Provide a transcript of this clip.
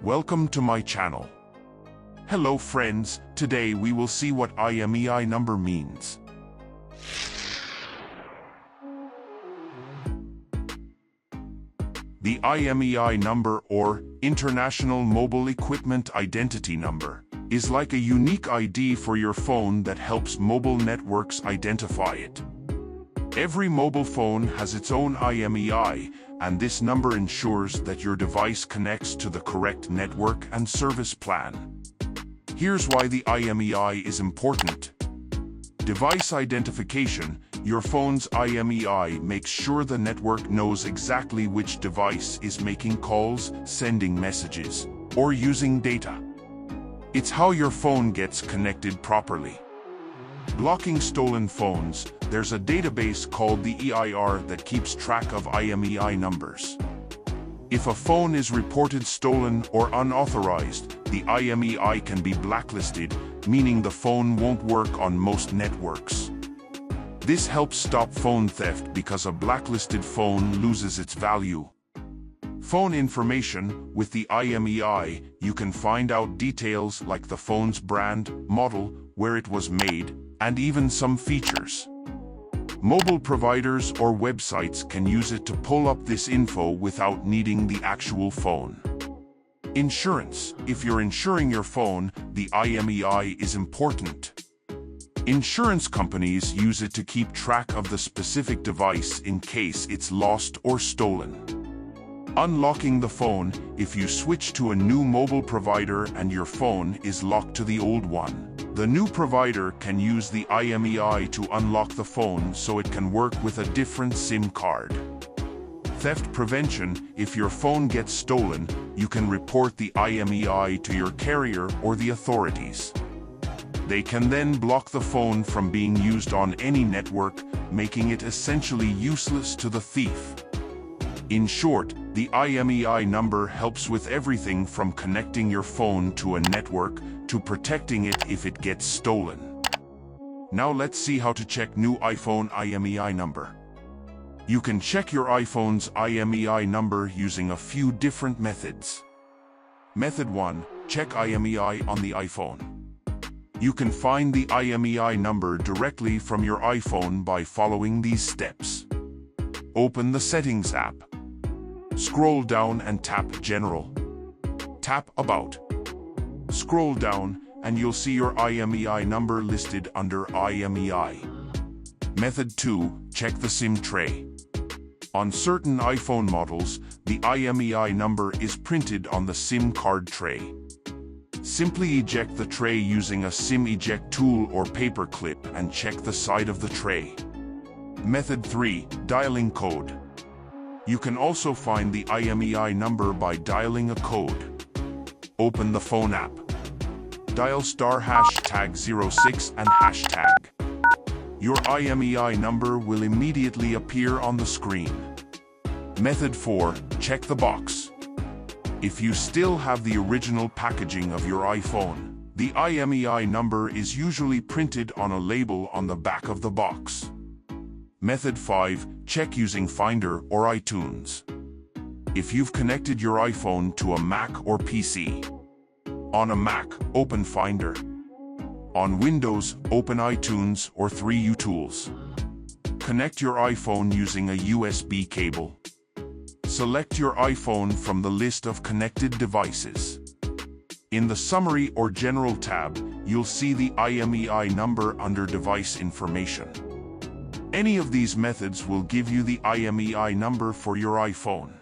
Welcome to my channel. Hello friends, today we will see what IMEI number means. The IMEI number, or International Mobile Equipment Identity Number, is like a unique ID for your phone that helps mobile networks identify it. Every mobile phone has its own IMEI, and this number ensures that your device connects to the correct network and service plan. Here's why the IMEI is important. Device identification. Your phone's IMEI makes sure the network knows exactly which device is making calls, sending messages, or using data. It's how your phone gets connected properly. Blocking stolen phones. There's a database called the EIR that keeps track of IMEI numbers. If a phone is reported stolen or unauthorized, the IMEI can be blacklisted, meaning the phone won't work on most networks. This helps stop phone theft because a blacklisted phone loses its value. Phone information. With the IMEI, you can find out details like the phone's brand, model, where it was made, and even some features. Mobile providers or websites can use it to pull up this info without needing the actual phone. Insurance. If you're insuring your phone, the IMEI is important. Insurance companies use it to keep track of the specific device in case it's lost or stolen. Unlocking the phone. If you switch to a new mobile provider and your phone is locked to the old one, the new provider can use the IMEI to unlock the phone so it can work with a different SIM card. Theft prevention. If your phone gets stolen, you can report the IMEI to your carrier or the authorities. They can then block the phone from being used on any network, making it essentially useless to the thief. In short, the IMEI number helps with everything from connecting your phone to a network to protecting it if it gets stolen. Now let's see how to check new iPhone IMEI number. You can check your iPhone's IMEI number using a few different methods. Method 1. Check IMEI on the iPhone. You can find the IMEI number directly from your iPhone by following these steps. Open the Settings app. Scroll down and tap General. Tap About. Scroll down, and you'll see your IMEI number listed under IMEI. Method 2. Check the SIM tray. On certain iPhone models, the IMEI number is printed on the SIM card tray. Simply eject the tray using a SIM eject tool or paper clip and check the side of the tray. Method 3. Dialing code. You can also find the IMEI number by dialing a code. Open the phone app. Dial *#06 and hashtag. Your IMEI number will immediately appear on the screen. Method 4. Check the box. If you still have the original packaging of your iPhone, the IMEI number is usually printed on a label on the back of the box. Method 5. Check using Finder or iTunes. If you've connected your iPhone to a Mac or PC. On a Mac, open Finder. On Windows, open iTunes or 3U Tools. Connect your iPhone using a USB cable. Select your iPhone from the list of connected devices. In the Summary or General tab, you'll see the IMEI number under Device Information. Any of these methods will give you the IMEI number for your iPhone.